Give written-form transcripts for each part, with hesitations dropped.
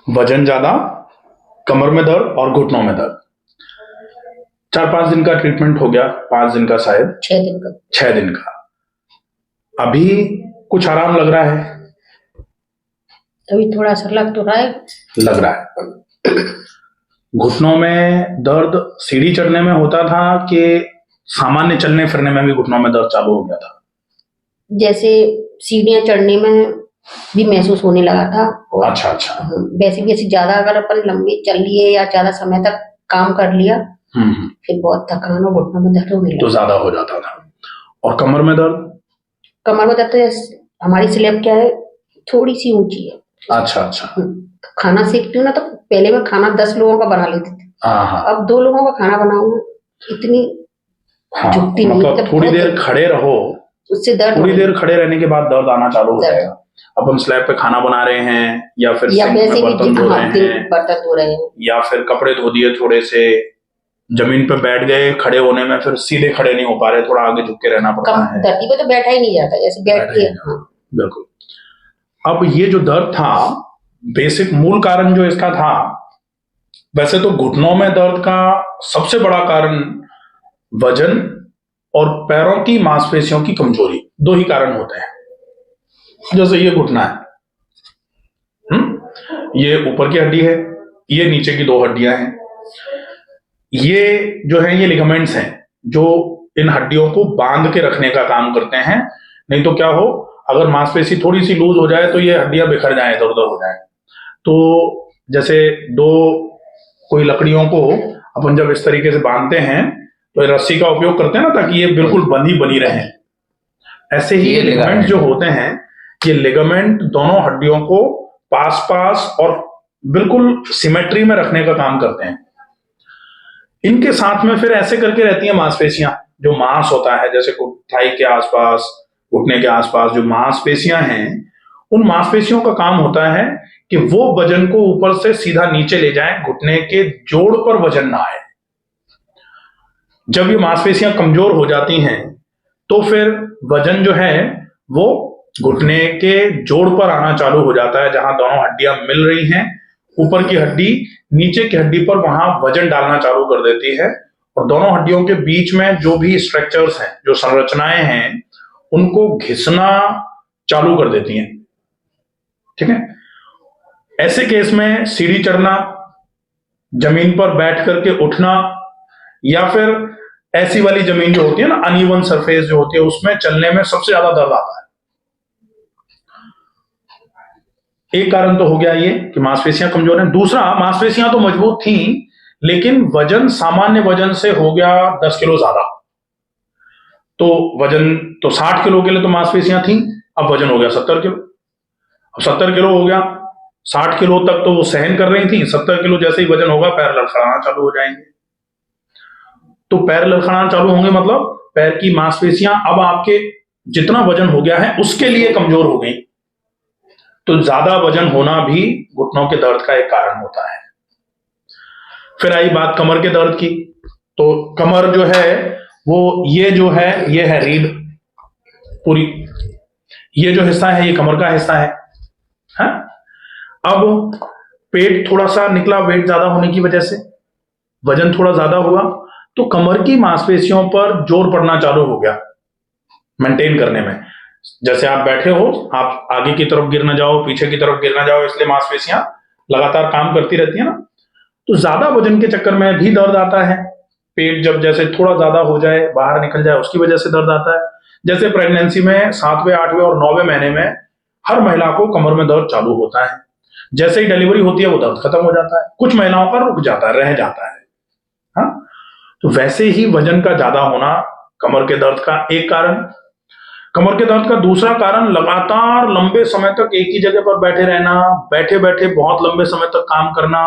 वजन ज्यादा, कमर में दर्द और घुटनों में दर्द। 4-5 दिन का ट्रीटमेंट हो गया, 5 दिन का शायद, 6 दिन का। 6 दिन का। अभी कुछ आराम लग रहा है? अभी थोड़ा सा लग तो रहा है। लग रहा है। घुटनों में दर्द सीढ़ी चढ़ने में होता था कि सामान्य चलने फिरने में भी घुटनों में दर्द चालू हो गया था? जैसे सीढ़ियां चढ़ने में भी महसूस होने लगा था। और अच्छा अच्छा। वैसे भी ऐसे ज्यादा अगर अपन लंबी चल लिए या ज्यादा समय तक काम कर लिया, फिर बहुत थकान और घुटनों में दर्द होने तो लगा। ज्यादा हो जाता था। और कमर में दर्द? कमर में दर्द तो हमारी स्लैब क्या है, थोड़ी सी ऊंची है। अच्छा अच्छा। खाना सीखती हूँ ना, तो पहले मैं खाना 10 लोगों का बना लेती थी। अब 2 लोगों का खाना बनाऊंगा, इतनी झुकती नहीं। मतलब थोड़ी देर खड़े रहो, उससे दर्द, थोड़ी देर खड़े रहने के बाद दर्द आना चालू हो जाएगा। अपन स्लैब पे खाना बना रहे हैं या फिर सिंक में बर्तन धो रहे हैं या फिर कपड़े धो दिए, थोड़े से जमीन पे बैठ गए, खड़े होने में फिर सीधे खड़े नहीं हो पा रहे, थोड़ा आगे झुक के रहना पड़ता है। धरती पे तो बैठा ही नहीं जाता, जैसे बैठती है। बिल्कुल। अब ये जो दर्द था, बेसिक मूल कारण जो इसका था, वैसे तो घुटनों में दर्द का सबसे बड़ा कारण वजन और पैरों की मांसपेशियों की कमजोरी, 2 ही कारण होते हैं। जैसे ये घुटना है, ये ऊपर की हड्डी है, ये नीचे की 2 हड्डियां हैं। ये जो है ये लिगामेंट्स हैं जो इन हड्डियों को बांध के रखने का काम करते हैं। नहीं तो क्या हो, अगर मांसपेशी थोड़ी सी लूज हो जाए तो ये हड्डियां बिखर जाए, इधर उधर हो जाए। तो जैसे 2 कोई लकड़ियों को अपन जब इस तरीके से बांधते हैं तो रस्सी का उपयोग करते हैं ना, ताकि ये बिल्कुल बंधी बनी रहे। ऐसे ही ये लिगामेंट जो होते हैं, ये लिगामेंट दोनों हड्डियों को पास पास और बिल्कुल सिमेट्री में रखने का काम करते हैं। इनके साथ में फिर ऐसे करके रहती हैं मांसपेशियां, जो मांस होता है, जैसे थाई के आसपास, घुटने के आसपास जो मांसपेशियां हैं, उन मांसपेशियों का काम होता है कि वो वजन को ऊपर से सीधा नीचे ले जाएं, घुटने के जोड़ पर वजन ना आए। जब ये मांसपेशियां कमजोर हो जाती हैं तो फिर वजन जो है वो घुटने के जोड़ पर आना चालू हो जाता है, जहां दोनों हड्डियां मिल रही हैं। ऊपर की हड्डी नीचे की हड्डी पर वहां वजन डालना चालू कर देती है, और दोनों हड्डियों के बीच में जो भी स्ट्रक्चर्स हैं, जो संरचनाएं हैं, उनको घिसना चालू कर देती हैं। ठीक है। ऐसे केस में सीढ़ी चढ़ना, जमीन पर बैठ करके उठना, या फिर ऐसी वाली जमीन जो होती है ना, अनइवन सरफेस जो होती है, उसमें चलने में सबसे ज्यादा दर्द आता है। एक कारण तो हो गया ये कि मांसपेशियां कमजोर हैं। दूसरा, मांसपेशियां तो मजबूत थी, लेकिन वजन सामान्य वजन से हो गया 10 किलो ज्यादा। तो वजन तो 60 किलो के लिए तो मांसपेशियां थी, अब वजन हो गया 70 किलो। अब 70 किलो हो गया, 60 किलो तक तो वो सहन कर रही थी, 70 किलो जैसे ही वजन होगा पैर लड़खड़ाना चालू हो जाएंगे। तो पैर लड़खड़ाना चालू होंगे मतलब पैर की मांसपेशियां अब आपके जितना वजन हो गया है उसके लिए कमजोर हो गई। तो ज्यादा वजन होना भी घुटनों के दर्द का एक कारण होता है। फिर आई बात कमर के दर्द की। तो कमर जो है वो ये जो है ये है रीढ़ पूरी, ये जो हिस्सा है ये कमर का हिस्सा है। हा? अब पेट थोड़ा सा निकला, वेट ज्यादा होने की वजह से वजन थोड़ा ज्यादा हुआ, तो कमर की मांसपेशियों पर जोर पड़ना चालू हो गया मेंटेन करने में। जैसे आप बैठे हो, आप आगे की तरफ गिर ना जाओ, पीछे की तरफ गिर ना जाओ, इसलिए मांसपेशियां लगातार काम करती रहती है ना। तो ज्यादा वजन के चक्कर में भी दर्द आता है। पेट जब जैसे थोड़ा ज्यादा हो जाए, बाहर निकल जाए, उसकी वजह से दर्द आता है। जैसे प्रेगनेंसी में 7वें 8वें और 9वें महीने में हर महिला को कमर में दर्द चालू होता है। जैसे ही डिलीवरी होती है वो दर्द खत्म हो जाता है, कुछ महिलाओं का रुक जाता है, रह जाता है। हाँ? तो वैसे ही वजन का ज्यादा होना कमर के दर्द का एक कारण। कमर के दर्द का दूसरा कारण लगातार लंबे समय तक एक ही जगह पर बैठे रहना, बैठे बैठे बहुत लंबे समय तक काम करना,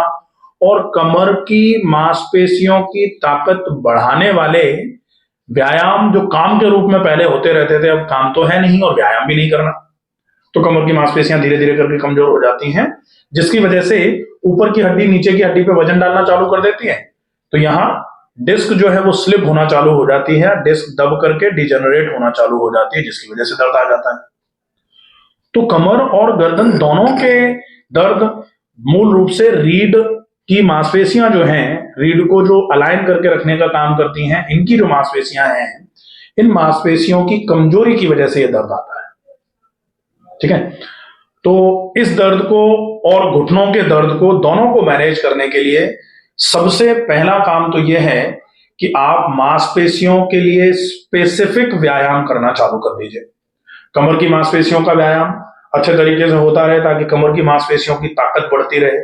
और कमर की मांसपेशियों की ताकत बढ़ाने वाले व्यायाम जो काम के रूप में पहले होते रहते थे, अब काम तो है नहीं और व्यायाम भी नहीं करना। तो कमर की मांसपेशियां धीरे धीरे करके कमजोर हो जाती हैं, जिसकी वजह से ऊपर की हड्डी नीचे की हड्डी पे वजन डालना चालू कर देती है। तो यहां डिस्क जो है वो स्लिप होना चालू हो जाती है, डिस्क दब करके डिजेनरेट होना चालू हो जाती है, जिसकी वजह से दर्द आ जाता है। तो कमर और गर्दन दोनों के दर्द मूल रूप से रीढ़ की मांसपेशियां जो हैं, रीढ़ को जो अलाइन करके रखने का काम करती हैं, इनकी जो मांसपेशियां हैं, इन मांसपेशियों की कमजोरी की वजह से यह दर्द आता है। ठीक है, तो इस दर्द को और घुटनों के दर्द को, दोनों को मैनेज करने के लिए सबसे पहला काम तो यह है कि आप मांसपेशियों के लिए स्पेसिफिक व्यायाम करना चालू कर दीजिए। कमर की मांसपेशियों का व्यायाम अच्छे तरीके से होता रहे ताकि कमर की मांसपेशियों की ताकत बढ़ती रहे।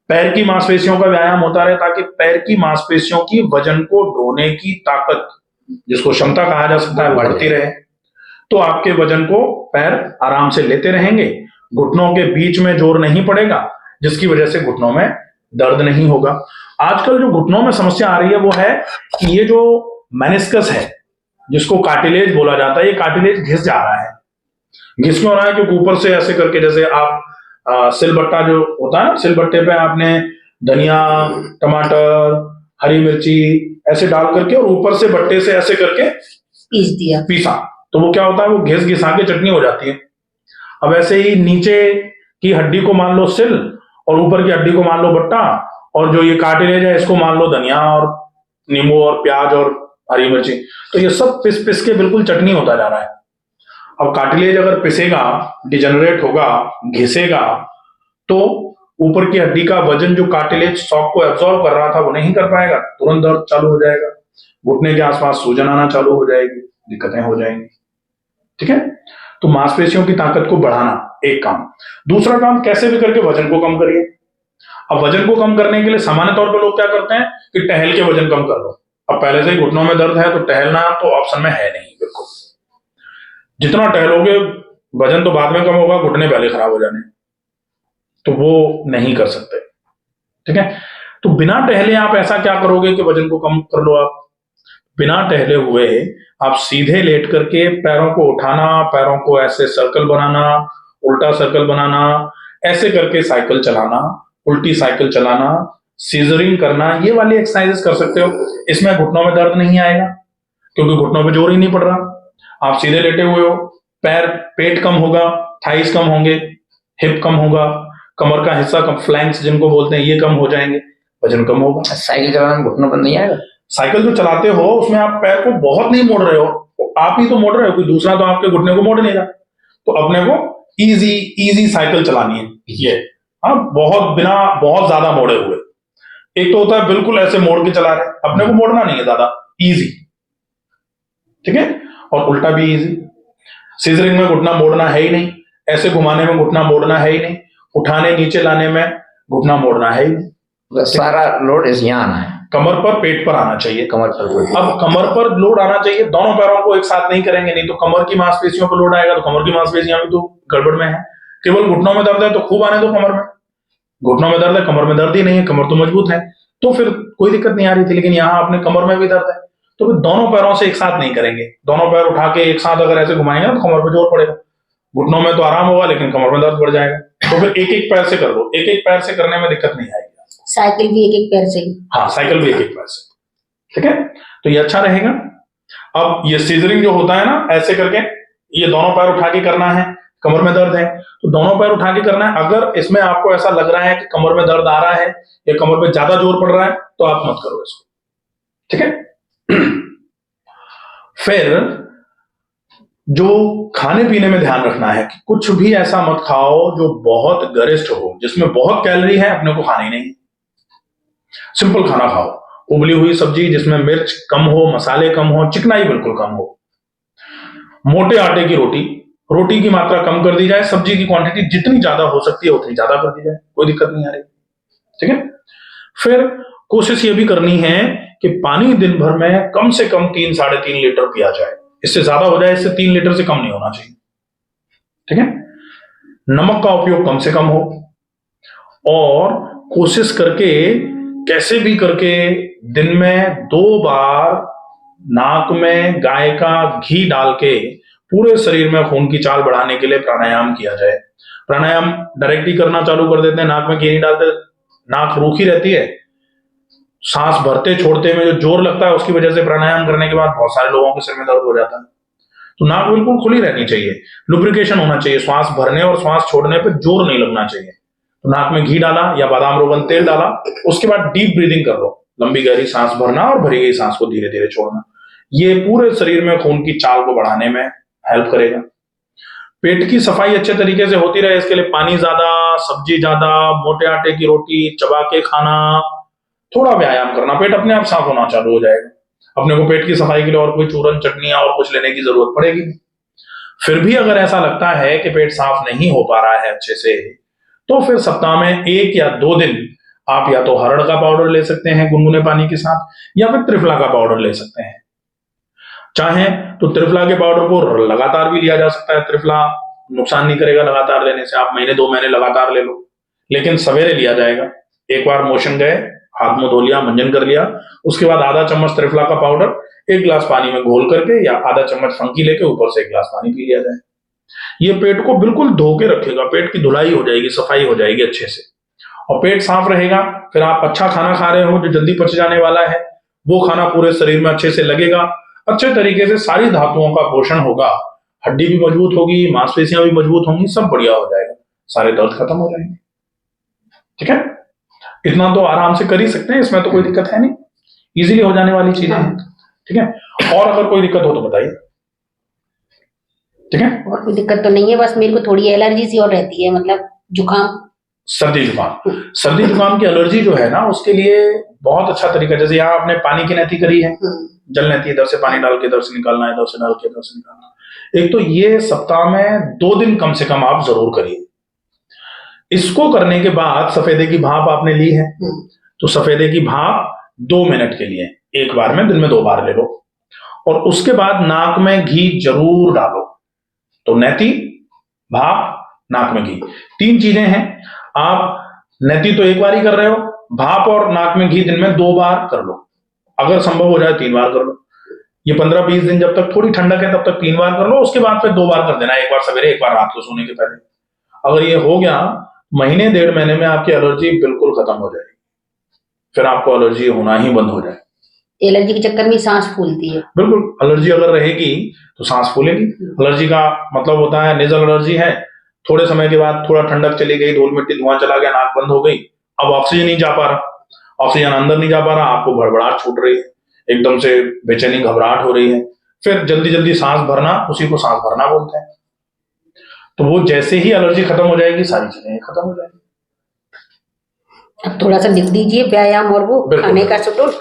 पैर की मांसपेशियों का व्यायाम होता रहे ताकि पैर की मांसपेशियों की वजन को ढोने की ताकत, जिसको क्षमता कहा जा सकता है, बढ़ती रहे। तो आपके वजन को पैर आराम से लेते रहेंगे, घुटनों के बीच में जोर नहीं पड़ेगा, जिसकी वजह से घुटनों में दर्द नहीं होगा। आजकल जो घुटनों में समस्या आ रही है वो है कि ये जो मेनिस्कस है, जिसको कार्टिलेज बोला जाता है, ये कार्टिलेज घिस जा रहा है। घिस क्यों रहा है? क्योंकि ऊपर से ऐसे करके, जैसे आप सिलबट्टा जो होता है ना, सिलबट्टे पे आपने धनिया, टमाटर, हरी मिर्ची ऐसे डाल करके और ऊपर से बट्टे से ऐसे करके पीसा, तो वो क्या होता है, वो घिस घिसा के चटनी हो जाती है। अब ऐसे ही नीचे की हड्डी को मान लो सिल, और ऊपर की हड्डी को मान लो बट्टा, और जो ये कार्टिलेज है इसको मान लो धनिया और नींबू और प्याज और हरी मिर्ची, तो ये सब पिस पिस के बिल्कुल चटनी होता जा रहा है। अब कार्टिलेज अगर पिसेगा, डिजेनरेट होगा, घिसेगा, तो ऊपर की हड्डी का वजन जो कार्टिलेज शॉक को एब्जॉर्ब कर रहा था वो नहीं कर पाएगा, तुरंत दर्द चालू हो जाएगा, घुटने के आसपास सूजन आना चालू हो जाएगी, दिक्कतें हो जाएंगी। ठीक है, तो मांसपेशियों की ताकत को बढ़ाना एक काम। दूसरा काम, कैसे भी करके वजन को कम करिए। अब वजन को कम करने के लिए सामान्य तौर पर लोग क्या करते हैं कि टहल के वजन कम कर लो। अब पहले से ही घुटनों में दर्द है तो टहलना तो ऑप्शन में है नहीं, बिल्कुल। जितना टहलोगे वजन तो बाद में कम होगा, घुटने पहले खराब हो जाने, तो वो नहीं कर सकते। ठीक है, तो बिना टहले आप ऐसा क्या करोगे कि वजन को कम कर लो। आप बिना टहले हुए आप सीधे लेट करके पैरों को उठाना, पैरों को ऐसे सर्कल बनाना, उल्टा सर्कल बनाना, ऐसे करके साइकिल चलाना, उल्टी साइकिल चलाना, सीजरिंग करना, ये वाली एक्सरसाइजेस कर सकते हो। इसमें घुटनों में दर्द नहीं आएगा क्योंकि घुटनों पे जोर ही नहीं पड़ रहा। आप सीधे लेटे हुए हो, पेट कम होगा, थाइस कम होंगे, हिप कम होगा, कमर का हिस्सा कम, फ्लैंक्स जिनको बोलते हैं, ये कम हो जाएंगे, वजन कम होगा। साइकिल चलाना घुटनों पर नहीं आएगा? साइकिल जो चलाते हो उसमें आप पैर को बहुत नहीं मोड़ रहे हो, आप ही तो मोड़ रहे हो, कोई दूसरा तो आपके घुटने को मोड़ नहीं रहा। तो अपने को इजी साइकिल चलानी है ये। हाँ, बहुत ज्यादा मोड़े हुए। एक तो होता है बिल्कुल ऐसे मोड़ के चला रहे, अपने को मोड़ना नहीं है ज्यादा, इजी। ठीक है, और उल्टा भी इजी। सीजरिंग में घुटना मोड़ना है ही नहीं, ऐसे घुमाने में घुटना मोड़ना है ही नहीं, उठाने नीचे लाने में घुटना मोड़ना है ही नहीं। सारा लोड यहाँ आना है, कमर पर पेट पर आना चाहिए। कमर पर। अब कमर पर लोड आना चाहिए, दोनों पैरों को एक साथ नहीं करेंगे, नहीं तो कमर की मांसपेशियों पर लोड आएगा तो कमर की मांसपेशियां भी तो गड़बड़ में है। केवल घुटनों में दर्द है तो खूब आने दो कमर में, घुटनों में दर्द है, कमर में दर्द ही नहीं है, कमर तो मजबूत है, तो फिर कोई दिक्कत नहीं आ रही थी। लेकिन यहाँ अपने कमर में भी दर्द है, तो फिर दोनों पैरों से एक साथ नहीं करेंगे। दोनों पैर उठा के एक साथ अगर ऐसे घुमाएंगे तो कमर पर जोर पड़ेगा, घुटनों में तो आराम होगा लेकिन कमर में दर्द बढ़ जाएगा। तो फिर एक एक पैर से कर लो, एक एक पैर से करने में दिक्कत नहीं आएगी। साइकिल भी एक एक पैर से ही। हाँ, साइकिल भी एक एक पैर से। ठीक है, तो ये अच्छा रहेगा। अब ये सीजरिंग जो होता है ना, ऐसे करके ये दोनों पैर उठा के करना है, कमर में दर्द है तो दोनों पैर उठा के करना है। अगर इसमें आपको ऐसा लग रहा है कि कमर में दर्द आ रहा है या कमर पे ज्यादा जोर पड़ रहा है तो आप मत करो इसको। ठीक है, फिर जो खाने पीने में ध्यान रखना है कि कुछ भी ऐसा मत खाओ जो बहुत गरिष्ठ हो, जिसमें बहुत कैलोरी है, अपने को खानी नहीं। सिंपल खाना खाओ, उबली हुई सब्जी जिसमें मिर्च कम हो, मसाले कम हो, चिकनाई बिल्कुल कम हो। मोटे आटे की रोटी की मात्रा कम कर दी जाए, सब्जी की क्वांटिटी जितनी ज्यादा हो सकती है उतनी ज्यादा कर दी जाए, कोई दिक्कत नहीं आ रही। ठीक है, फिर कोशिश ये भी करनी है कि पानी दिन भर में कम से कम 3-3.5 लीटर पिया जाए। इससे ज्यादा हो जाए, इससे 3 लीटर से कम नहीं होना चाहिए। ठीक है, नमक का उपयोग कम से कम हो, और कोशिश करके कैसे भी करके दिन में 2 बार नाक में गाय का घी डाल के पूरे शरीर में खून की चाल बढ़ाने के लिए प्राणायाम किया जाए। प्राणायाम डायरेक्ट ही करना चालू कर देते हैं, नाक में घी नहीं डालते, नाक रूखी रहती है, सांस भरते छोड़ते में जो जोर लगता है उसकी वजह से प्राणायाम करने के बाद बहुत सारे लोगों के सिर में दर्द हो जाता है। तो नाक बिल्कुल खुली रहनी चाहिए, लुब्रिकेशन होना चाहिए, श्वास भरने और श्वास छोड़ने पर जोर नहीं लगना चाहिए। तो नाक में घी डाला या बादाम रोगन तेल डाला, उसके बाद डीप ब्रीदिंग कर लो, लंबी गहरी सांस भरना और भरी गई सांस को धीरे धीरे छोड़ना। ये पूरे शरीर में खून की चाल को बढ़ाने में हेल्प करेगा। पेट की सफाई अच्छे तरीके से होती रहे, इसके लिए पानी ज्यादा, सब्जी ज्यादा, मोटे आटे की रोटी चबा के खाना, थोड़ा व्यायाम करना, पेट अपने आप साफ होना चालू हो जाएगा। अपने को पेट की सफाई के लिए और कोई चूरन चटनियां और कुछ लेने की जरूरत पड़ेगी। फिर भी अगर ऐसा लगता है कि पेट साफ नहीं हो पा रहा है अच्छे से, तो फिर सप्ताह में 1 या 2 दिन आप या तो हरड़ का पाउडर ले सकते हैं गुनगुने पानी के साथ, या फिर त्रिफला का पाउडर ले सकते हैं। चाहे तो त्रिफला के पाउडर को लगातार भी लिया जा सकता है, त्रिफला नुकसान नहीं करेगा लगातार लेने से, आप महीने 2 महीने लगातार ले लो, लेकिन सवेरे लिया जाएगा। एक बार मोशन गए, हाथ मुंह धो लिया, मंजन कर लिया, उसके बाद आधा चम्मच त्रिफला का पाउडर 1 गिलास पानी में घोल करके या आधा चम्मच फंकी लेके ऊपर से 1 गिलास पानी पी लिया जाए। ये पेट को बिल्कुल धो के रखेगा, पेट की धुलाई हो जाएगी, सफाई हो जाएगी अच्छे से, और पेट साफ रहेगा। फिर आप अच्छा खाना खा रहे हो जो जल्दी पच जाने वाला है, वो खाना पूरे शरीर में अच्छे से लगेगा, अच्छे तरीके से सारी धातुओं का पोषण होगा, हड्डी भी मजबूत होगी, मांसपेशियां भी मजबूत होंगी, सब बढ़िया हो जाएगा, सारे दर्द खत्म हो जाएंगे। ठीक है, इतना तो आराम से कर ही सकते हैं, इसमें तो कोई दिक्कत है नहीं, इजीली हो जाने वाली चीजें हैं। ठीक है, और अगर कोई दिक्कत हो तो बताइए। ठीक है, और कोई दिक्कत तो नहीं है, बस मेरे को थोड़ी एलर्जी सी और रहती है, मतलब जुकाम, सर्दी जुकाम की एलर्जी जो है ना, उसके लिए बहुत अच्छा तरीका, जैसे यहाँ आपने पानी की नैती करी है, जल नैती, इधर से पानी डाल के इधर से निकालना है, इधर से डाल के इधर से निकालना। एक तो ये सप्ताह में 2 दिन कम से कम आप जरूर करिए। इसको करने के बाद सफेदे की भाप आपने ली है, तो सफेदे की भाप 2 मिनट के लिए एक बार में दिन में 2 बार ले लो, और उसके बाद नाक में घी जरूर डालो। तो नैती, भाप, नाक में घी, 3 चीजें हैं। आप नैती तो 1 बार ही कर रहे हो, भाप और नाक में घी दिन में 2 बार कर लो, अगर संभव हो जाए 3 बार कर लो। ये 15-20 दिन जब तक थोड़ी ठंडक है तब तक 3 बार कर लो, उसके बाद फिर 2 बार कर देना, 1 बार सवेरे 1 बार रात को सोने के पहले। अगर ये हो गया, महीने 1.5 महीने में आपकी एलर्जी बिल्कुल खत्म हो जाएगी, फिर आपको एलर्जी होना ही बंद हो जाए। एलर्जी के चक्कर में सांस फूलती है। बिल्कुल, एलर्जी अगर रहेगी तो सांस फूलेगी। एलर्जी का मतलब होता है, नेजल एलर्जी है, थोड़े समय के बाद थोड़ा ठंडक चली गई, धूल मिट्टी धुआं चला गया, नाक बंद हो गई, अब ऑक्सीजन नहीं जा पा रहा, ऑक्सीजन अंदर नहीं जा पा रहा, आपको भड़बड़ाहट छूट रही है, एकदम से बेचैनी घबराहट हो रही है, फिर जल्दी जल्दी सांस भरना, उसी को सांस भरना बोलते हैं। तो वो जैसे ही एलर्जी खत्म हो जाएगी, सारी चीजें खत्म हो जाएगी। अब थोड़ा सा लिख दीजिए व्यायाम और वो खाने का शेड्यूल।